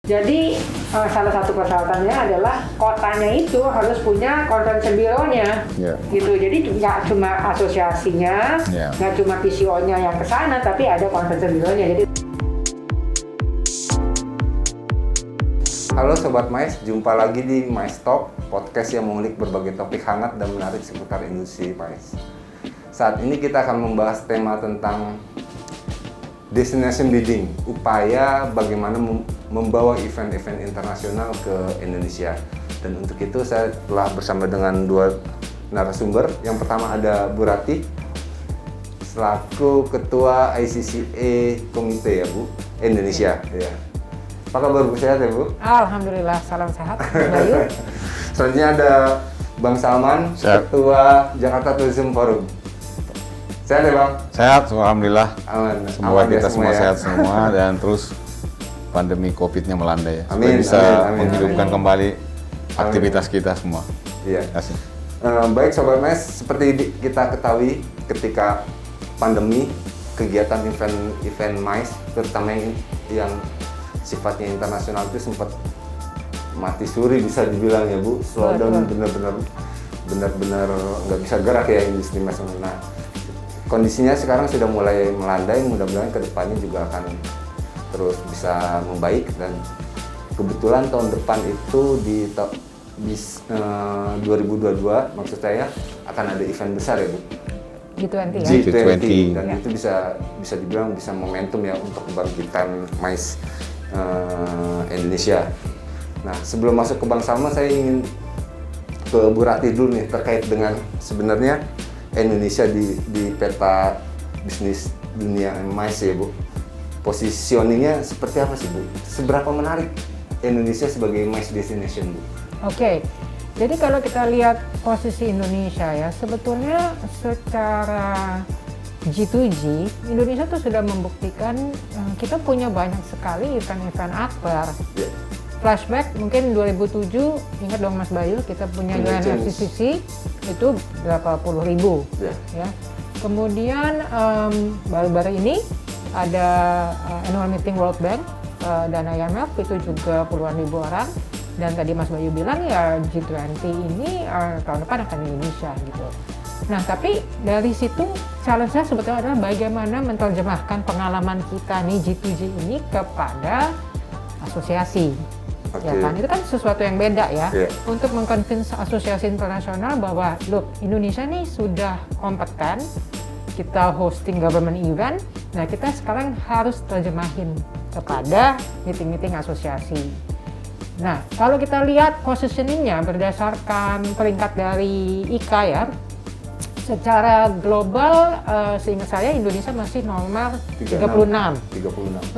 Jadi salah satu persyaratannya adalah kotanya itu harus punya convention bureau-nya, gitu. Jadi nggak cuma asosiasinya, nggak cuma PCO-nya yang ke sana, tapi ada convention bureau-nya. Jadi halo Sobat Mais, jumpa lagi di Mais Talk, podcast yang mengulik berbagai topik hangat dan menarik seputar industri mais. Saat ini kita akan membahas tema tentang destination building, upaya bagaimana membawa event-event internasional ke Indonesia. Dan untuk itu saya telah bersama dengan dua narasumber. Yang pertama ada Bu Ratih, selaku Ketua ICCA Komite ya Bu, Indonesia. Ya. Apa kabar Bu, sehat ya Bu? Alhamdulillah, salam sehat. Bayu. Selanjutnya ada Bang Salman, Ketua Jakarta Tourism Forum. Sehat ya Bang? Sehat, alhamdulillah. Aman. Semoga kita semua ya. sehat semua dan terus pandemi COVID-nya melandai ya. Amin, supaya bisa amin, menghidupkan amin. kembali aktivitas kita semua. Iya. Terima kasih. Baik Sobat Mais, seperti kita ketahui ketika pandemi, kegiatan event mais, terutama yang sifatnya internasional itu sempat mati suri bisa dibilang ya Bu. Slow down, benar-benar nggak bisa gerak ya industri mais. Nah, kondisinya sekarang sudah mulai melandai, mudah-mudahan kedepannya juga akan terus bisa membaik. Dan kebetulan tahun depan itu di 2022 maksud saya akan ada event besar ya Bu, G20 ya. G20. Dan itu bisa dibilang bisa momentum ya untuk kebangkitan mais Indonesia. Nah, sebelum masuk ke Bang Salma, saya ingin ke Bu Ratih dulu nih terkait dengan sebenarnya Indonesia di peta bisnis dunia mais ya Bu. Positioningnya seperti apa sih Bu? Seberapa menarik Indonesia sebagai mais destination Bu? Oke, jadi kalau kita lihat posisi Indonesia ya, sebetulnya secara G2G, Indonesia tuh sudah membuktikan kita punya banyak sekali event-event akbar. Yeah. Flashback mungkin 2007, ingat dong Mas Bayu, kita punya UNFCCC itu berapa puluh ribu. Yeah. Ya. Kemudian baru-baru ini ada annual meeting World Bank dan IMF itu juga puluhan ribu orang. Dan tadi Mas Bayu bilang ya G20 ini tahun depan akan di Indonesia gitu. Nah tapi dari situ challenge-nya sebetulnya adalah bagaimana menerjemahkan pengalaman kita nih G2G ini kepada asosiasi. Okay. Ya kan, itu kan sesuatu yang beda ya. Yeah. Untuk mengconvince asosiasi internasional bahwa look Indonesia nih sudah kompeten, kita hosting government event, nah kita sekarang harus terjemahin kepada meeting-meeting asosiasi. Nah, kalau kita lihat positioningnya berdasarkan peringkat dari ICA ya, secara global seingat saya Indonesia masih nomor 36.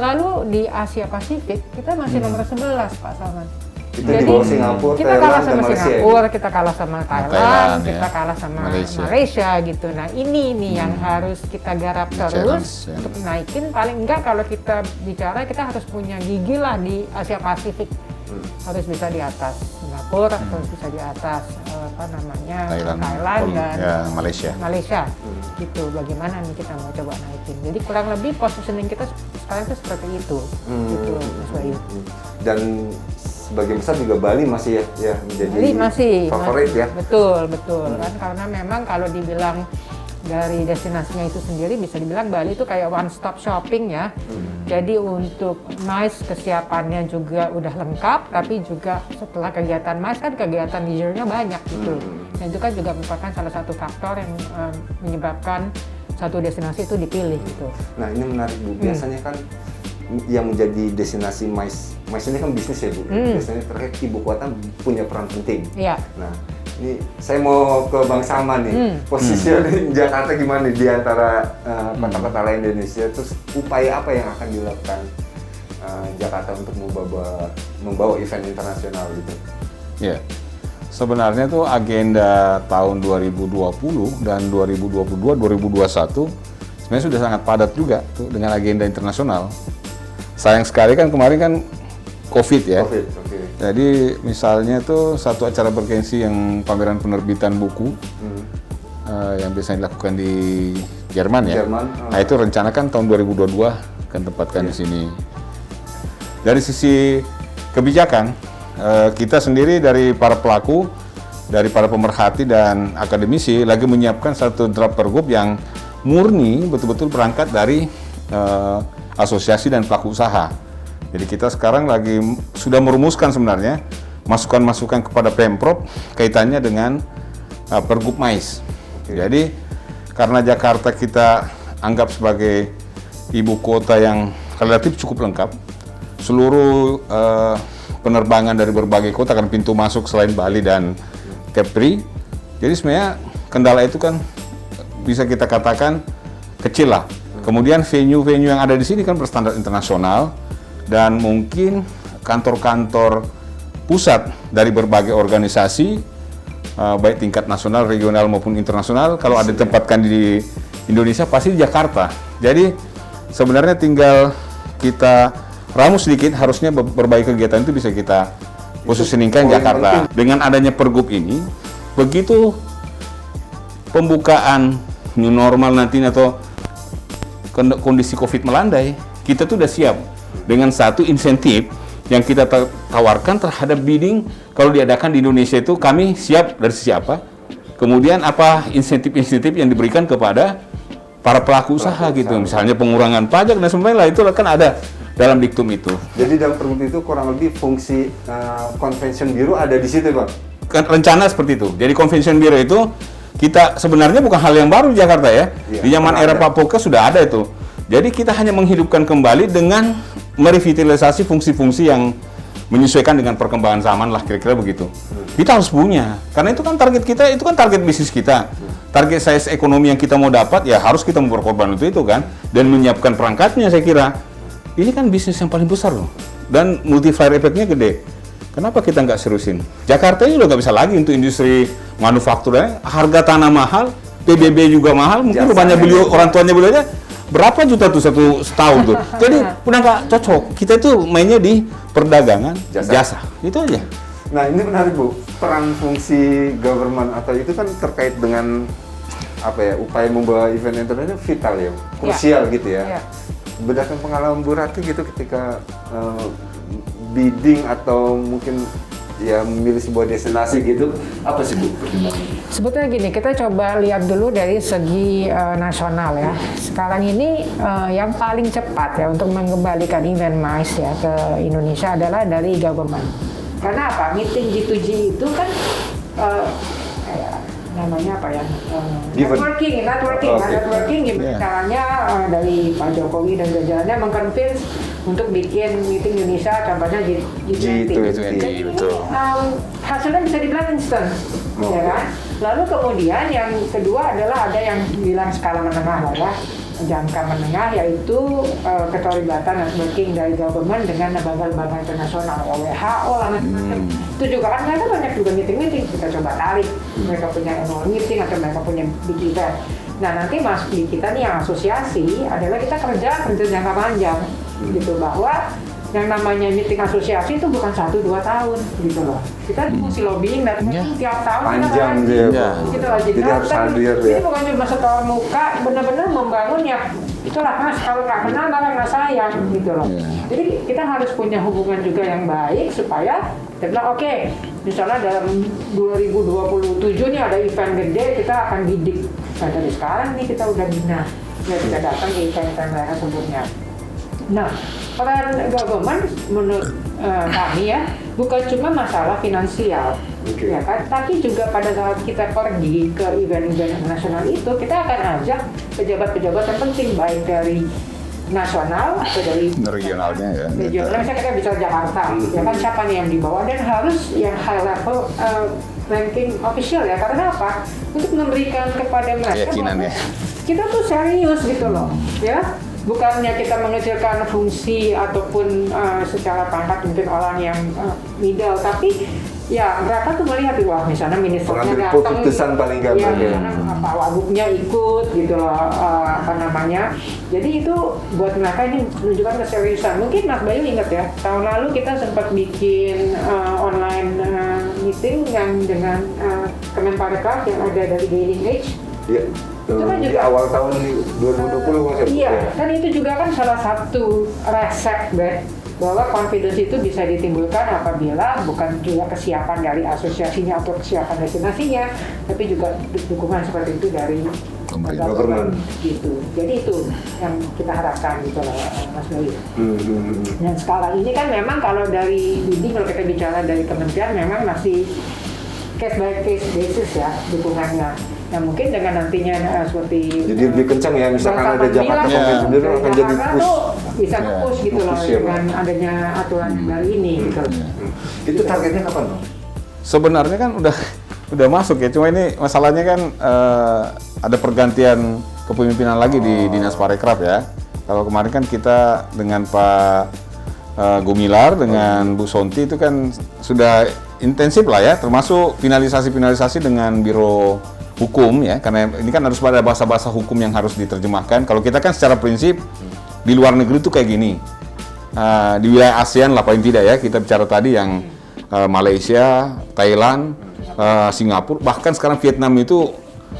Lalu di Asia Pasifik kita masih nomor 11 Pak Salman. Itu di bawah Singapura, kita kalah sama Malaysia, Singapura, ya? kita kalah sama Thailand, Thailand, kita ya. kalah sama Malaysia. Malaysia gitu. Nah ini yang harus kita garap terus ya. untuk naikin. Paling enggak kalau kita bicara kita harus punya gigi lah di Asia Pasifik. Harus bisa di atas Singapura, harus bisa di atas Thailand dan ya, Malaysia. Gitu. Bagaimana nih kita mau coba naikin. Jadi kurang lebih positioning kita sekarang itu seperti itu. Gitu, Mas Bayu. Dan sebagian besar juga Bali masih ya menjadi Bali masih favorit ya. Betul kan karena memang kalau dibilang dari destinasinya itu sendiri bisa dibilang Bali itu kayak one stop shopping ya. Jadi untuk mais kesiapannya juga udah lengkap, tapi juga setelah kegiatan mais kan kegiatan leisure-nya banyak gitu. Dan itu kan juga merupakan salah satu faktor yang menyebabkan satu destinasi itu dipilih gitu. Nah ini menarik Bu, biasanya kan yang menjadi destinasi mais ini kan bisnis ya Bu. Biasanya terkait ibu kota punya peran penting. Iya. Nah ini saya mau ke Bang Salman nih, posisi Jakarta gimana nih di antara kota-kota lain Indonesia, terus upaya apa yang akan dilakukan Jakarta untuk membawa event internasional gitu? Ya, sebenarnya tuh agenda tahun 2020 dan 2022-2021 sebenarnya sudah sangat padat juga tuh dengan agenda internasional. Sayang sekali kan kemarin kan COVID ya. COVID, okay. Jadi misalnya tuh satu acara bergengsi yang pameran penerbitan buku yang biasanya dilakukan di Jerman ya. Nah itu rencanakan tahun 2022 akan tempatkan di sini. Dari sisi kebijakan, kita sendiri dari para pelaku, dari para pemerhati dan akademisi lagi menyiapkan satu draft pergub yang murni betul-betul berangkat dari asosiasi dan pelaku usaha. Jadi kita sekarang lagi sudah merumuskan sebenarnya masukan-masukan kepada Pemprov kaitannya dengan pergub MAIS. Jadi karena Jakarta kita anggap sebagai ibu kota yang relatif cukup lengkap, seluruh penerbangan dari berbagai kota kan pintu masuk selain Bali dan Kepri. Jadi sebenarnya kendala itu kan bisa kita katakan kecil lah. Kemudian venue-venue yang ada di sini kan berstandar internasional dan mungkin kantor-kantor pusat dari berbagai organisasi baik tingkat nasional, regional maupun internasional, kalau ada ditempatkan di Indonesia pasti di Jakarta. Jadi sebenarnya tinggal kita ramu sedikit, harusnya berbagai kegiatan itu bisa kita posisikan Jakarta. Dengan adanya pergub ini, begitu pembukaan new normal nanti atau kondisi COVID melandai, kita tuh udah siap dengan satu insentif yang kita tawarkan terhadap bidding. Kalau diadakan di Indonesia itu kami siap dari sisi apa, kemudian apa insentif-insentif yang diberikan kepada para pelaku usaha gitu, misalnya pengurangan pajak dan sebagainya, itu kan ada dalam diktum itu. Jadi dalam pergub itu kurang lebih fungsi convention bureau ada di situ, Pak? Rencana seperti itu. Jadi convention bureau itu kita sebenarnya bukan hal yang baru di Jakarta ya. Di zaman era Pak Poke sudah ada itu. Jadi kita hanya menghidupkan kembali dengan merevitalisasi fungsi-fungsi yang menyesuaikan dengan perkembangan zaman lah, kira-kira begitu. Kita harus punya, karena itu kan target kita, itu kan target bisnis kita. Target size ekonomi yang kita mau dapat, ya harus kita memperkorban itu kan, dan menyiapkan perangkatnya saya kira. Ini kan bisnis yang paling besar loh, dan multiplier efeknya gede. Kenapa kita nggak seriusin? Jakarta ini udah nggak bisa lagi untuk industri manufakturnya, harga tanah mahal, PBB juga mahal, mungkin rumahnya beliau, orang tuanya beliau aja berapa juta tuh setahun tuh. Jadi udah nggak cocok. Kita itu mainnya di perdagangan jasa. Itu aja. Nah ini menarik Bu, peran fungsi government atau itu kan terkait dengan apa ya, upaya membawa event internasional vital ya, krusial gitu ya. Berdasarkan pengalaman Bu Rati gitu ketika bidding atau mungkin ya memilih sebuah destinasi gitu, apa sih Bu pertimbangannya? Sebetulnya gini, kita coba lihat dulu dari segi nasional ya. Sekarang ini yang paling cepat ya untuk mengembalikan event MICE ya ke Indonesia adalah dari government. Karena apa? Meeting G2G itu kan namanya apa ya? Networking gimana caranya dari Pak Jokowi dan jajarannya mengconvince untuk bikin meeting Indonesia, contohnya G20. Hasilnya bisa dibilang instan, ya kan? Lalu kemudian yang kedua adalah ada yang bilang skala menengah lah ya, jangka menengah, yaitu keterlibatan networking dari government dengan lembaga-lembaga internasional, WHO lah macam-macam. Itu juga kan mereka banyak juga meeting-meeting, kita coba tarik, mereka punya annual meeting atau mereka punya big event. Nah nanti masuk di kita nih yang asosiasi adalah kita kerja jangka panjang, gitu, bahwa yang namanya meeting asosiasi itu bukan 1-2 tahun gitu loh. Kita mesti lobbying dan tiap tahun panjang kita lagi. Jadi harus hadir ya. Ini bukan cuma setelah muka, benar-benar membangun ya. Itulah Mas, kalau nggak kenal malah nggak sayang gitu loh. Jadi kita harus punya hubungan juga yang baik supaya kita bilang oke, misalnya dalam 2027 nih ada event gede, kita akan bidik. Nah dari sekarang nih kita udah bina, ya kita datang ke event-event mereka sebutnya. Nah, peran government menurut kami ya bukan cuma masalah finansial, ya kan? Tapi juga pada saat kita pergi ke event-event nasional itu, kita akan ajak pejabat-pejabat yang penting baik dari nasional atau dari regionalnya ya. Regional, misalnya kita bisa Jakarta, ya kan siapa nih yang dibawa, dan harus yang high level ranking official ya. Karena apa? Untuk memberikan kepada mereka keyakinan ya. Kita tuh serius gitu loh, ya. Bukannya kita mengecilkan fungsi ataupun secara pangkat mungkin orang yang middle, tapi ya mereka tuh melihat wah misalnya ministernya datang, keputusan paling ya gampang Pak Wagubnya ikut gitu loh, apa namanya. Jadi itu buat mereka ini menunjukkan keseriusan. Mungkin Mas Bayu ingat ya, tahun lalu kita sempat bikin online meeting yang dengan Kemenparekraf yang ada dari Gaining Age. Iya. Di awal tahun 2020 konsep. Iya, kan itu juga kan salah satu resep bahwa confidence itu bisa ditimbulkan apabila bukan juga kesiapan dari asosiasinya atau kesiapan destinasinya, tapi juga dukungan seperti itu dari government gitu. Jadi itu yang kita harapkan gitu loh, Mas Bayu. Dan skala ini kan memang kalau dari BIDI, kalau kita bicara dari kementerian memang masih case by case basis ya dukungannya. Nah mungkin dengan nantinya seperti jadi lebih kencang ya, misalkan ada Jakarta Convention sendiri akan jadi push, bisa push gitu loh dengan adanya aturan dari ini gitu. Itu targetnya kapan, Bang? Sebenarnya kan udah masuk ya, cuma ini masalahnya kan ada pergantian kepemimpinan lagi di Dinas Parekraf ya. Kalau kemarin kan kita dengan Pak Gumilar dengan Bu Sonti itu kan sudah intensif lah ya, termasuk finalisasi dengan Biro Hukum ya, karena ini kan harus pada bahasa-bahasa hukum yang harus diterjemahkan. Kalau kita kan secara prinsip di luar negeri itu kayak gini, di wilayah ASEAN lah paling tidak ya, kita bicara tadi yang Malaysia, Thailand, Singapura, bahkan sekarang Vietnam itu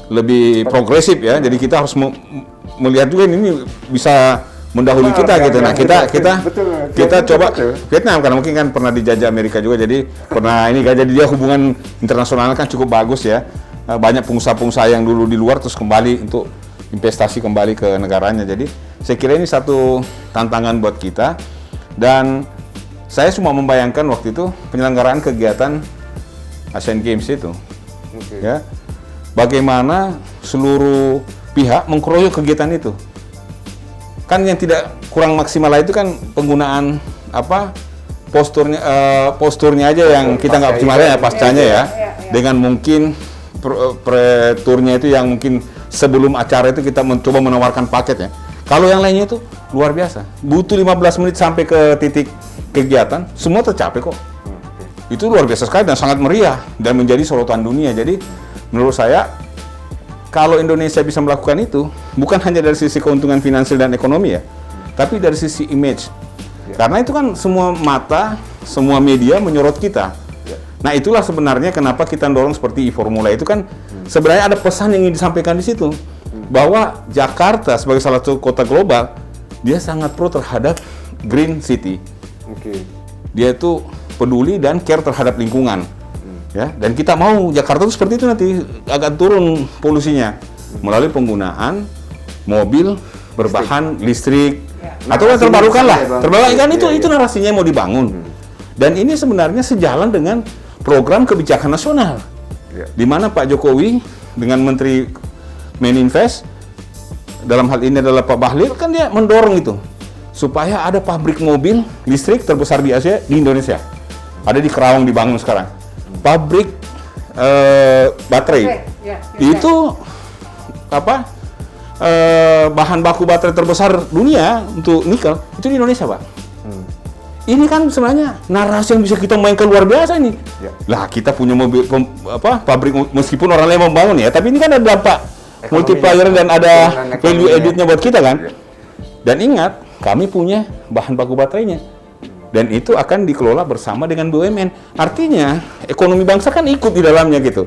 lebih progresif ya. Jadi kita harus melihat juga ini bisa mendahului kita gitu. Nah kita coba Vietnam karena mungkin kan pernah dijajah Amerika juga, jadi pernah ini kan, jadi dia hubungan internasional kan cukup bagus ya. Banyak pengusaha-pengusaha yang dulu di luar terus kembali untuk investasi kembali ke negaranya. Jadi saya kira ini satu tantangan buat kita, dan saya cuma membayangkan waktu itu penyelenggaraan kegiatan Asian Games itu, ya, bagaimana seluruh pihak mengkeroyok kegiatan itu. Kan yang tidak kurang maksimal itu kan penggunaan posturnya aja yang kita nggak optimal ya, pascanya ya, dengan mungkin pre-tournya itu yang mungkin sebelum acara itu kita mencoba menawarkan paket ya. Kalau yang lainnya itu luar biasa, butuh 15 menit sampai ke titik kegiatan, semua tercapai kok. Itu luar biasa sekali dan sangat meriah dan menjadi sorotan dunia. Jadi menurut saya kalau Indonesia bisa melakukan itu, bukan hanya dari sisi keuntungan finansial dan ekonomi ya, tapi dari sisi image. Karena itu kan semua mata, semua media menyorot kita. Nah itulah sebenarnya kenapa kita dorong seperti e-formula itu kan sebenarnya ada pesan yang ingin disampaikan di situ, bahwa Jakarta sebagai salah satu kota global, dia sangat pro terhadap green city. Dia itu peduli dan care terhadap lingkungan. Ya, dan kita mau Jakarta itu seperti itu nanti agak turun polusinya melalui penggunaan mobil berbahan listrik atau yang terbarukan lah. Terbarukan itu narasinya yang mau dibangun. Dan ini sebenarnya sejalan dengan program kebijakan nasional, di mana Pak Jokowi dengan Menteri Meninvest, dalam hal ini adalah Pak Bahlil, kan dia mendorong itu supaya ada pabrik mobil listrik terbesar di Asia di Indonesia. Ada di Kerawang dibangun sekarang. Pabrik baterai itu bahan baku baterai terbesar dunia untuk nikel itu di Indonesia, Pak. Ini kan sebenarnya narasi yang bisa kita mainkan luar biasa ini. Lah kita punya mobil pabrik meskipun orang lain membangun ya, tapi ini kan ada dampak multiplier dan ada value added-nya buat kita kan. Dan ingat, kami punya bahan baku baterainya. Dan itu akan dikelola bersama dengan BUMN. Artinya ekonomi bangsa kan ikut di dalamnya gitu.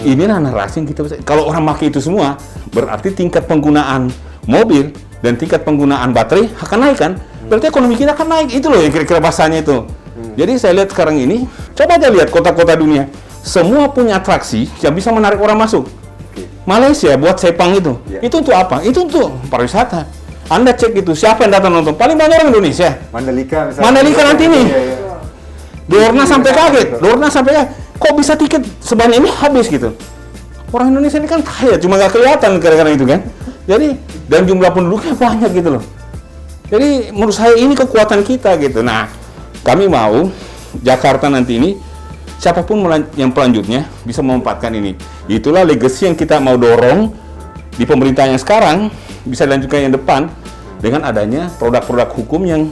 Inilah narasi yang kita bisa. Kalau orang pakai itu semua, berarti tingkat penggunaan mobil dan tingkat penggunaan baterai akan naik kan? Berarti ekonomi kita akan naik. Itu loh yang kira-kira bahasanya itu. Jadi saya lihat sekarang ini, coba aja lihat kota-kota dunia. Semua punya atraksi yang bisa menarik orang masuk. Malaysia buat Sepang itu. Itu untuk apa? Itu untuk pariwisata. Anda cek itu, siapa yang datang nonton? Paling banyak orang Indonesia. Mandalika misalnya. Mandalika nanti nih. Dorna sampai kaget. Kok bisa tiket sebanyak ini habis gitu? Orang Indonesia ini kan kaya, cuma nggak kelihatan kadang-kadang itu kan. Jadi, dan jumlah penduduknya banyak gitu loh. Jadi menurut saya ini kekuatan kita gitu. Nah, kami mau Jakarta nanti ini siapapun yang pelanjutnya bisa memanfaatkan ini. Itulah legacy yang kita mau dorong di pemerintahan yang sekarang, bisa dilanjutkan yang depan dengan adanya produk-produk hukum yang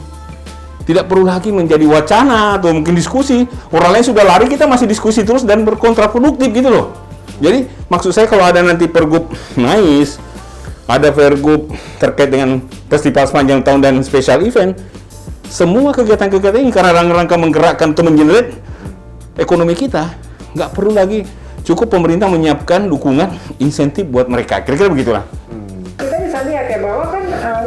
tidak perlu lagi menjadi wacana atau mungkin diskusi. Orang lain sudah lari, kita masih diskusi terus dan berkontraproduktif gitu loh. Jadi maksud saya kalau ada nanti Pergub MAIS, ada Pergub terkait dengan festival sepanjang tahun dan special event, semua kegiatan-kegiatan ini karena rangka menggerakkan atau mengenerate ekonomi kita, nggak perlu lagi, cukup pemerintah menyiapkan dukungan insentif buat mereka. Kira-kira begitulah. Kita bisa lihat ya bahwa kan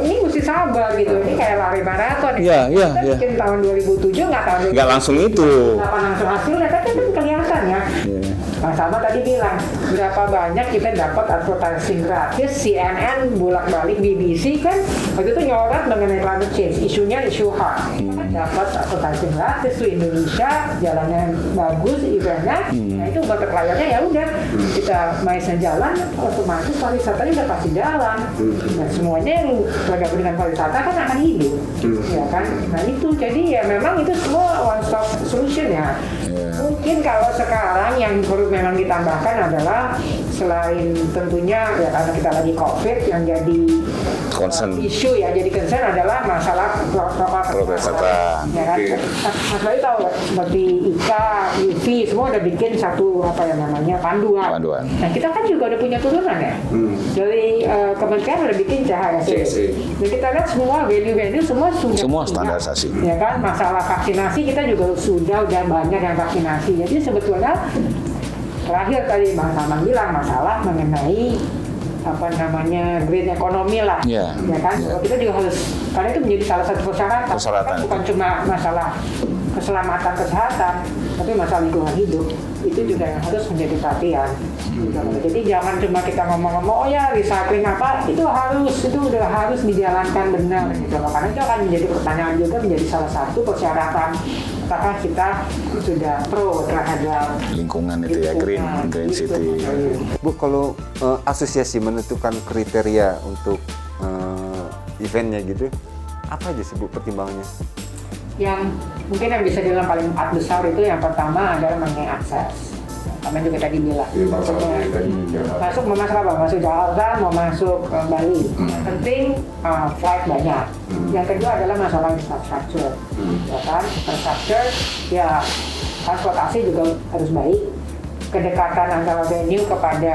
ini mesti sabar gitu. Ini kayak lari maraton. Iya, iya, Kita iya. bikin tahun 2007 nggak tahun 2008 Nggak langsung itu. langsung hasilnya, tapi kan kelihatan ya. Iya. Nah, sama tadi bilang berapa banyak kita dapat advertising gratis, CNN bolak-balik, BBC kan waktu itu nyorot mengenai climate change, isunya isu hak. Kita kan dapat advertising gratis tuh Indonesia, jalannya bagus, eventnya. Nah itu market layarnya ya udah kita maisnya jalan, otomatis pariwisatanya udah pasti jalan. Nah semuanya yang bergabung dengan pariwisata kan akan hidup, ya kan. Nah itu jadi ya memang itu semua one stop solution ya. Mungkin kalau sekarang yang perlu memang ditambahkan adalah selain tentunya ya karena kita lagi COVID yang jadi Concern. isu ya, jadi concern adalah masalah protokol Kesehatan. ya kan. Mas Bayu tahu seperti IKA, UV semua udah bikin satu apa yang namanya panduan. Nah kita kan juga udah punya turunan ya. Dari kementerian udah bikin CHSE. Dan kita lihat semua value semua sudah Semua punya. standarisasi. Ya kan, masalah vaksinasi kita juga udah banyak yang vaksinasi. Jadi sebetulnya terakhir tadi Bang Salman bilang masalah mengenai apa namanya green ekonomi lah, Iya. ya kan. Iya. Kita juga harus karena itu menjadi salah satu persyaratan. Persyaratan Kan bukan cuma masalah keselamatan kesehatan, tapi masalah lingkungan hidup itu juga yang harus menjadi perhatian. Gitu. Jadi jangan cuma kita ngomong-ngomong, oh ya recycling apa, itu udah harus dijalankan benar. Gitu. Karena itu akan menjadi pertanyaan juga, menjadi salah satu persyaratan apakah kita sudah pro terhadap Lingkungan itu ya, green city. Bu, kalau asosiasi menentukan kriteria untuk eventnya gitu, apa aja sih Bu pertimbangannya? Yang mungkin yang bisa dibilang paling 4 besar itu yang pertama adalah mengenai akses. Kami juga tadi bilang, masuk mau masuk apa? Masuk Jakarta, mau masuk Bali. Yang penting flight banyak. Yang kedua adalah masalah infrastruktur, ya kan? Infrastruktur, ya transportasi juga harus baik. Kedekatan antara venue kepada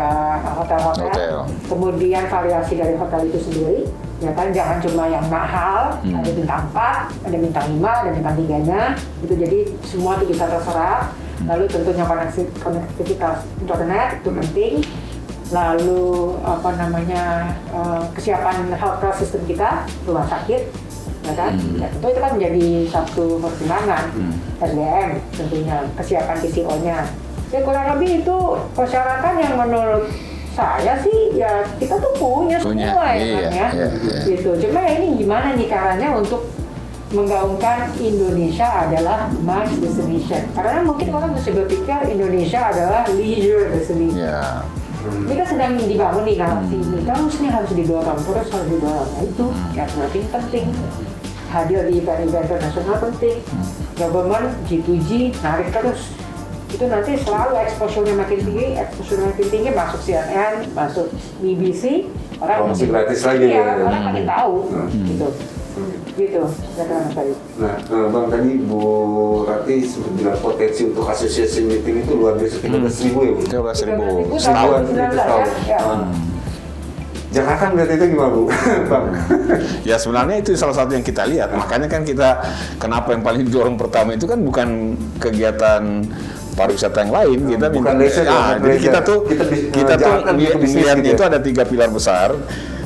hotel-hotel, kemudian variasi dari hotel itu sendiri, ya kan, jangan cuma yang mahal, ada bintang 4, ada bintang 5, ada bintang 3-nya, itu jadi semua itu bisa terserap. Lalu tentunya konektivitas internet itu penting. Lalu apa namanya kesiapan healthcare system kita, rumah sakit, ya kan? Ya, tentu itu kan menjadi satu pertimbangan. SDM tentunya, kesiapan TCO-nya. Ya kurang lebih itu persyaratan yang menurut saya sih ya kita tuh punya semua ya kan ya. Gitu. Cuma ya ini gimana nih caranya untuk menggaungkan Indonesia adalah mass destination. Karena mungkin orang masih berpikir Indonesia adalah leisure destination. Ya. Ini kan sedang dibangun nih narasi ini, terus nih harus didorong, terus harus didorong. Nah, itu networking penting, hadir di event-event internasional penting, government G2G narik terus. Itu nanti selalu exposure-nya makin tinggi, masuk CNN, masuk BBC, orang masih gratis lagi ya, orang makin tahu, gitu. Gitu, kata Mas Bayu. Nah, Bang, tadi Bu Rati sempat bilang potensi untuk asosiasi meeting itu luar biasa, 13.000 ya Bu? 13.000 setahun. Ya. Jakarta berarti itu gimana Bu? Bang? Ya sebenarnya itu salah satu yang kita lihat. Makanya kan kita, kenapa yang paling didorong pertama itu kan bukan kegiatan pariwisata yang lain, kita minta. Jadi kita tuh melihatnya itu ada 3 pilar besar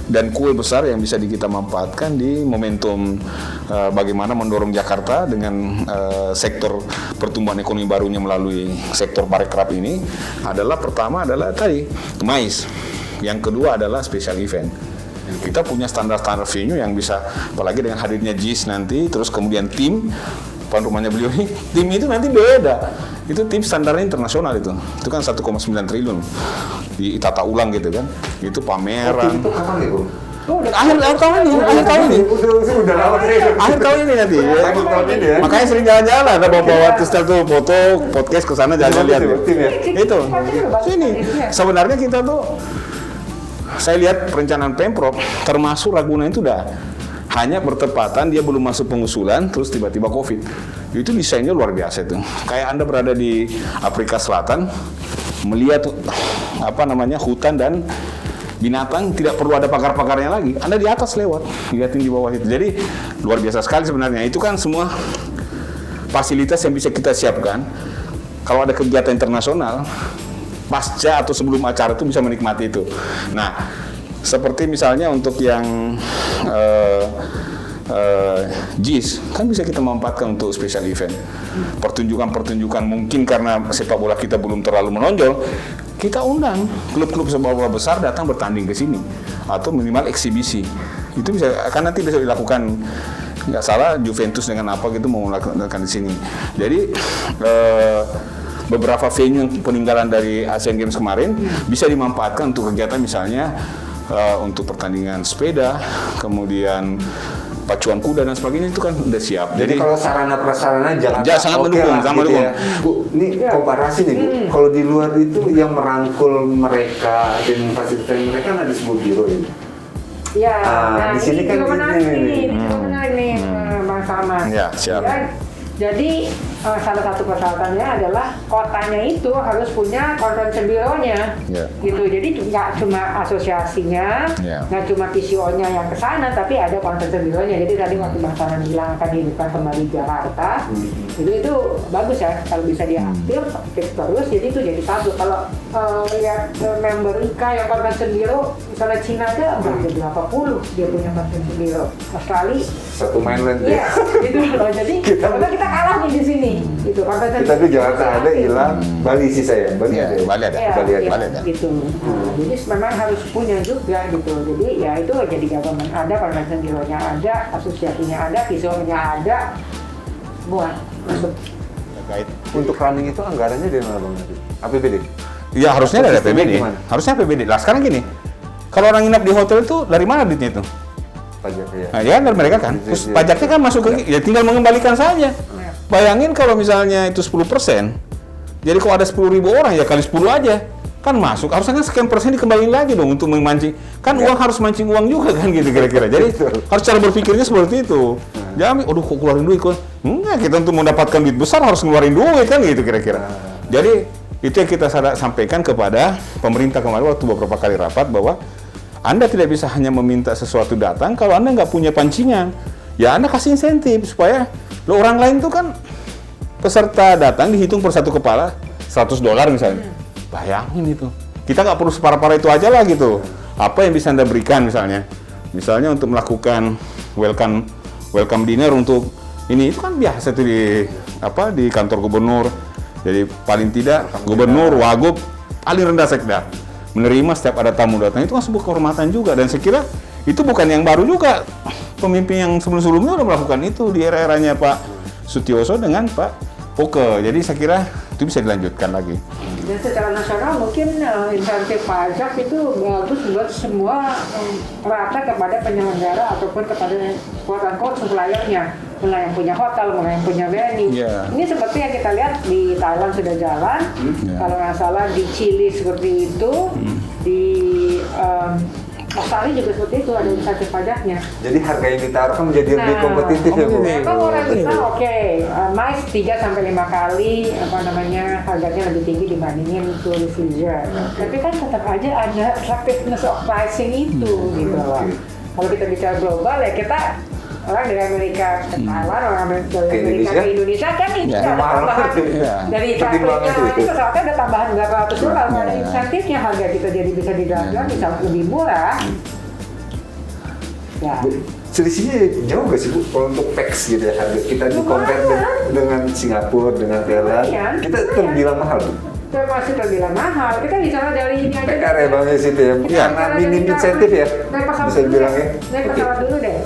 dan kue besar yang bisa kita manfaatkan di momentum bagaimana mendorong Jakarta dengan sektor pertumbuhan ekonomi barunya melalui sektor parekraf ini adalah pertama adalah tadi MICE, yang kedua adalah special event. Kita punya standar-standar venue yang bisa, apalagi dengan hadirnya JIS nanti, terus kemudian tim, tuan rumahnya beliau ini, tim itu nanti beda. Itu tim standarnya internasional itu kan 1,9 triliun ditata ulang gitu kan. Itu pameran. Itu kapan ya Bu? Akhir tahun ini. Udah lama serius. Akhir tahun ini nanti. Akhir tahun ini ya. Makanya sering jalan-jalan, ada bawa tuh foto, podcast ke sana jalan lihat. Itu. Sini. Sebenarnya kita tuh, saya lihat perencanaan Pemprov termasuk Ragunan itu udah hanya bertepatan dia belum masuk pengusulan, terus tiba-tiba COVID. Itu desainnya luar biasa itu. Kayak Anda berada di Afrika Selatan, melihat hutan dan binatang, tidak perlu ada pagar-pagarnya lagi. Anda di atas lewat, lihatin di bawah itu. Jadi luar biasa sekali sebenarnya. Itu kan semua fasilitas yang bisa kita siapkan. Kalau ada kegiatan internasional, pasca atau sebelum acara itu bisa menikmati itu. Nah, seperti misalnya untuk yang JIS kan bisa kita manfaatkan untuk special event, pertunjukan mungkin karena sepak bola kita belum terlalu menonjol, kita undang klub-klub sepak bola besar datang bertanding ke sini atau minimal eksibisi. Itu bisa, kan nanti bisa dilakukan, nggak salah Juventus dengan apa gitu mau melakukan di sini. Jadi beberapa venue yang peninggalan dari Asian Games kemarin bisa dimanfaatkan untuk kegiatan misalnya untuk pertandingan sepeda, kemudian pacuan kuda dan sebagainya, itu kan udah siap. Jadi kalau sarana prasarana Jakarta sangat oke mendukung, lah, sangat gitu mendukung. ya. Bu, ini komparasi nih Bu. Kalau di luar itu yang merangkul mereka dan memfasilitasi mereka kan ada sebuah biro ini. Ya, nah di sini ini kan juga menarik ini. nih, ini juga menarik nih, Bang Salman. Ya, siap. Ya, jadi salah satu persyaratannya adalah kotanya itu harus punya convention bureau-nya, Ya. gitu. Jadi nggak cuma asosiasinya, Ya. nggak cuma PCO-nya yang ke sana, tapi ada convention bureau-nya. Jadi tadi waktu Bang Salman bilang akan dihidupkan kembali Jakarta, itu bagus ya kalau bisa diaktif terus. Jadi itu jadi satu. Kalau lihat member IKA yang convention bureau, misalnya Cina aja berapa puluh dia punya convention bureau, Australia. Satu mainland Iya, ya. gitu loh. Jadi kita kalah nih di sini. Gitu. Kita di Jakarta ada, hilang. Bali sih saya. Bali Ya, ada. Bali ada. Iya, Bali ada. iya, Bali ada. gitu. Nah, jadi memang harus punya juga gitu. Jadi ya itu jadi government ada, convention bureau-nya ada, asosiasinya ada, PCO-nya ada, buat masuk. Terkait. Untuk running itu anggarannya dari mana Bang nanti? APBD? Ya harusnya dari Sistemnya APBD. gimana? Harusnya APBD. Lah sekarang gini, kalau orang nginap di hotel itu dari mana duitnya itu? Pajak ya. Nah, ya dari mereka kan. Terus Iya. pajaknya kan masuk ke, ya tinggal mengembalikan saja. Ya. Bayangin kalau misalnya itu 10%, jadi kalau ada 10.000 orang ya kali 10 aja. Kan masuk, harusnya kan sekian persen dikembaliin lagi dong untuk memancing. Kan uang harus mancing uang juga kan gitu kira-kira. Jadi harus cara berpikirnya seperti itu. Jangan, aduh kok keluarin duit kok. Enggak, kita untuk mendapatkan duit besar harus ngeluarin duit kan gitu kira-kira. Jadi itu yang kita sampaikan kepada pemerintah kemarin waktu beberapa kali rapat bahwa Anda tidak bisa hanya meminta sesuatu datang kalau Anda nggak punya pancingan. Ya Anda kasih insentif supaya lo orang lain tuh kan peserta datang dihitung per satu kepala $100 misalnya. Bayangin itu. Kita nggak perlu separah-parah itu aja lah gitu. Apa yang bisa Anda berikan misalnya? Misalnya untuk melakukan welcome dinner untuk ini itu kan biasa tuh di kantor gubernur. Jadi paling tidak gubernur, wagub paling rendah sekda menerima setiap ada tamu datang, itu kan sebuah kehormatan juga. Dan saya kira itu bukan yang baru juga. Pemimpin yang sebelum-sebelumnya udah melakukan itu di era-eranya Pak Sutioso dengan Pak Poke. Jadi saya kira itu bisa dilanjutkan lagi. Dan secara nasional mungkin insentif pajak itu bagus buat semua rata kepada penyelenggara ataupun kepada quote-unquote suppliernya, mulai yang punya hotel, mulai yang punya venue. Yeah. Ini seperti yang kita lihat di Thailand sudah jalan, kalau nggak salah di Chili seperti itu, di Australia juga seperti itu, ada insentif pajaknya. Jadi harga yang ditaruhkan menjadi lebih kompetitif ya Bu? Memang orang kita mais 3-5 kali harganya lebih tinggi dibandingin tourist leisure. Tapi kan tetap aja ada attractiveness of pricing itu gitu loh. Kalau kita bicara global ya kita orang dari Amerika ke Thailand, orang dari Amerika ke Indonesia kan itu Ya, ada tambahan dari travelnya itu soalnya ada tambahan berapa ratus dolar, kalau ada insentifnya harga kita jadi bisa didagang bisa lebih murah. Ya. Selisihnya jauh nggak sih Bu? Kalau untuk PAX gitu ya harga kita di compare dengan Singapura, dengan Thailand, kita terbilang mahal Bu? Masih terbilang mahal. Kita bicara dari ini aja. PR ya Bang ya situ ya? Karena minim insentif ya? Bisa dibilang ya? Naik pesawat dulu deh.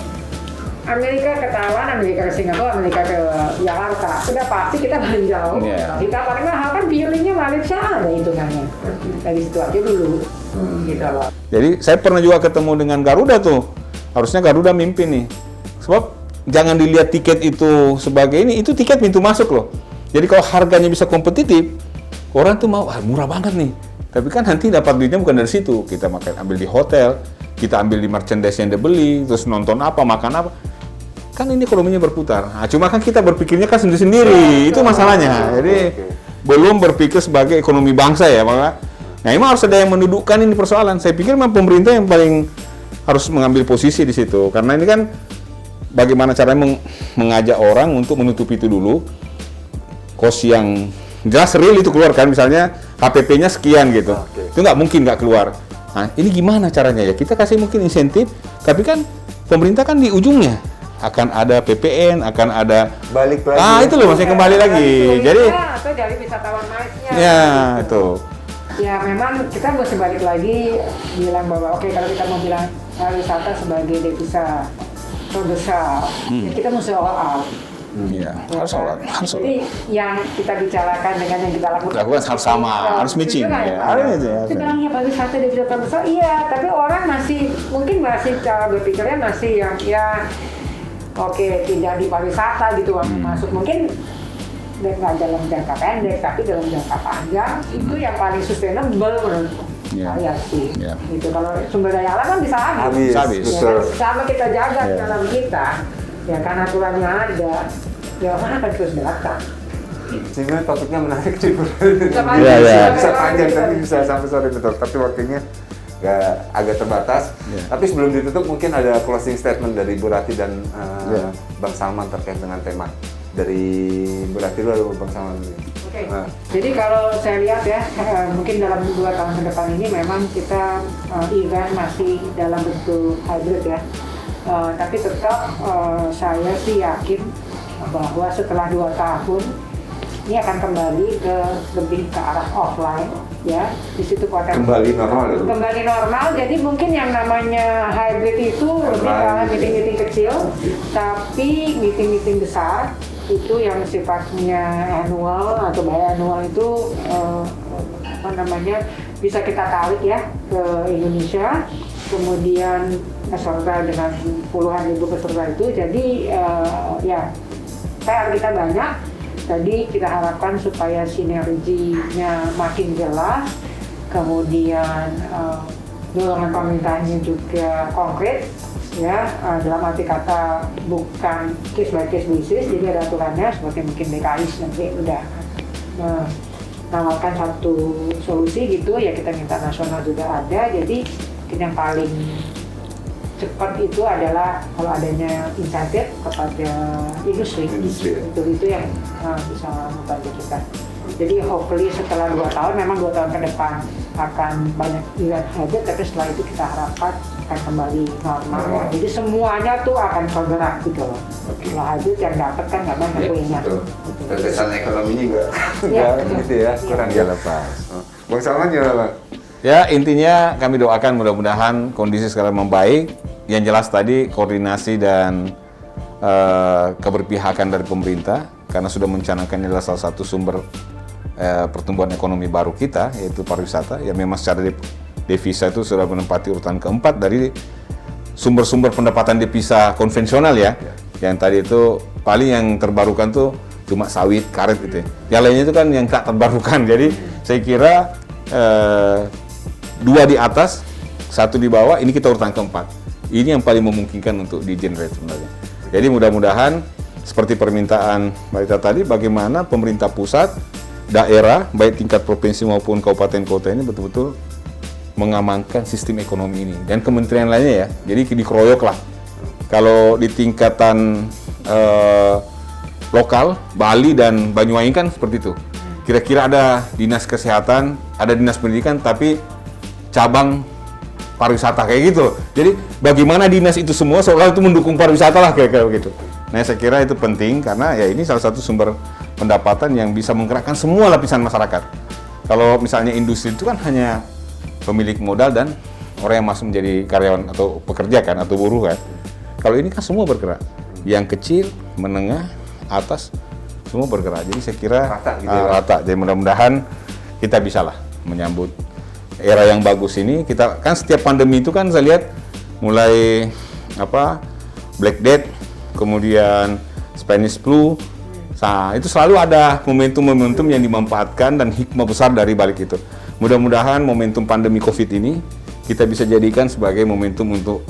Amerika ke Thailand, Amerika ke Singapura, Amerika ke Jakarta. Sudah pasti kita paling jauh. Kita paling mahal kan feelingnya Malaysia ada hitungannya. Dari situ aja dulu. Gitu loh. Jadi saya pernah juga ketemu dengan Garuda tuh. Harusnya Garuda mimpin nih. Sebab jangan dilihat tiket itu sebagai ini, itu tiket pintu masuk loh. Jadi kalau harganya bisa kompetitif, orang tuh mau, murah banget nih. Tapi kan nanti dapat duitnya bukan dari situ. Kita ambil di hotel, kita ambil di merchandise yang dibeli, terus nonton apa, makan apa. Kan ini ekonominya berputar. Nah, cuma kan kita berpikirnya kan sendiri-sendiri, itu masalahnya. Jadi belum berpikir sebagai ekonomi bangsa ya, Pak. Nah, memang harus ada yang mendudukkan ini persoalan. Saya pikir memang pemerintah yang paling harus mengambil posisi di situ. Karena ini kan bagaimana caranya mengajak orang untuk menutup itu dulu. Kos yang jelas real itu keluar kan, misalnya HPP-nya sekian gitu. Itu nggak mungkin nggak keluar. Nah, ini gimana caranya ya? Kita kasih mungkin insentif, tapi kan pemerintah kan di ujungnya akan ada PPN, akan ada Balik lagi. itu loh masih kembali lagi. Jadi atau dari wisatawan MICE-nya. ya itu. Ya memang kita mesti balik lagi bilang bahwa oke, kalau kita mau bilang pariwisata sebagai devisa terbesar, ya kita mesti all out. Ya, harus kan? harus. Jadi yang kita bicarakan dengan yang kita lakukan Harus sama, harus matching. Setuju nggak Ya, Pak? harus. Itu bilangnya pariwisata devisa terbesar, iya, tapi orang mungkin masih cara berpikirnya masih yang ya oke, tidak di pariwisata gitu masuk mungkin nggak dalam jangka pendek, tapi dalam jangka panjang itu yang paling sustainable menurut saya sih. Gitu. Kalau sumber daya alam kan bisa habis. Habis. Ya, kan? Sama kita jaga alam kita, ya karena aturannya ada, ya mana akan terus belakang. Sebenarnya topiknya menarik sih. Bisa panjang tapi bisa sampai sore betul. Tapi waktunya agak terbatas. Tapi sebelum ditutup mungkin ada closing statement dari Bu Rati dan Bang Salman terkait dengan tema. Dari Bu Rati dulu atau Bang Salman dulu? Oke. Jadi kalau saya lihat ya, mungkin dalam 2 tahun ke depan ini memang kita event masih dalam bentuk hybrid ya. Tapi tetap saya sih yakin bahwa setelah 2 tahun ini akan kembali lebih ke arah offline ya. Di situ potensi Kembali normal ya? Kembali normal, jadi mungkin yang namanya hybrid itu lebih ke arah meeting-meeting kecil, tapi meeting-meeting besar itu yang sifatnya annual atau biannual itu bisa kita tarik ya ke Indonesia, kemudian peserta dengan puluhan ribu peserta itu, jadi ya PR kita banyak. Tadi kita harapkan supaya sinerginya makin jelas, kemudian dorongan pemerintahnya juga konkret, ya dalam arti kata bukan case by case basis, jadi ada aturannya seperti mungkin DKI nanti udah menawarkan satu solusi gitu, ya kita minta nasional juga ada. Jadi yang paling cepat itu adalah kalau adanya insentif kepada industri. Itu yang bisa membantu kita. Jadi hopefully setelah 2 tahun, memang 2 tahun ke depan akan banyak event hybrid, tapi setelah itu kita harapkan akan kembali normal. Jadi semuanya tuh akan bergerak gitu loh. Kalau hybrid yang dapat kan nggak banyak punya. Terkesan ekonominya nggak gitu ya, kurang lepas. Bang Salman gimana Bang? Ya, intinya kami doakan mudah-mudahan kondisi sekarang membaik. Yang jelas tadi koordinasi dan keberpihakan dari pemerintah, karena sudah mencanangkan ini adalah salah satu sumber pertumbuhan ekonomi baru kita, yaitu pariwisata. Ya memang secara devisa itu sudah menempati urutan keempat dari sumber-sumber pendapatan devisa konvensional ya. Yang tadi itu paling yang terbarukan tuh cuma sawit, karet gitu ya. Yang lainnya itu kan yang tak terbarukan. Jadi saya kira 2 di atas, 1 di bawah, ini kita urutan keempat. Ini yang paling memungkinkan untuk di-generate sebenarnya. Jadi mudah-mudahan seperti permintaan Mbak Rita tadi, bagaimana pemerintah pusat, daerah, baik tingkat provinsi maupun kabupaten kota ini betul-betul mengamankan sistem ekonomi ini. Dan kementerian lainnya ya, jadi dikeroyok lah. Kalau di tingkatan lokal, Bali dan Banyuwangi kan seperti itu. Kira-kira ada dinas kesehatan, ada dinas pendidikan, tapi cabang pariwisata kayak gitu. Jadi bagaimana dinas itu semua seolah itu mendukung pariwisata lah kayak gitu. Nah saya kira itu penting karena ya ini salah satu sumber pendapatan yang bisa menggerakkan semua lapisan masyarakat. Kalau misalnya industri itu kan hanya pemilik modal dan orang yang masuk menjadi karyawan atau pekerja kan atau buruh kan. Kalau ini kan semua bergerak. Yang kecil, menengah, atas semua bergerak. Jadi saya kira rata. Jadi mudah-mudahan kita bisalah menyambut era yang bagus ini. Kita kan setiap pandemi itu kan saya lihat mulai Black Death, kemudian Spanish Flu. Nah, itu selalu ada momentum-momentum yang dimanfaatkan dan hikmah besar dari balik itu. Mudah-mudahan momentum pandemi Covid ini kita bisa jadikan sebagai momentum untuk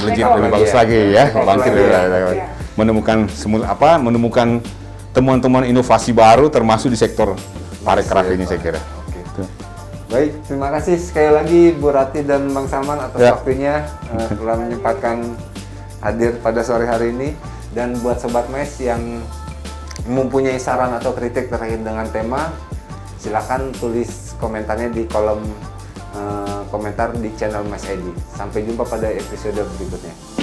melejit lebih bagus lagi ya, bangkit lebih lagi. Menemukan temuan-temuan inovasi baru termasuk di sektor parekraf ini saya kira. Baik, terima kasih sekali lagi Bu Rati dan Bang Salman atas waktunya telah menyempatkan hadir pada sore hari ini. Dan buat Sobat Mes yang mempunyai saran atau kritik terkait dengan tema, silakan tulis komentarnya di kolom komentar di channel Mas Edi. Sampai jumpa pada episode berikutnya.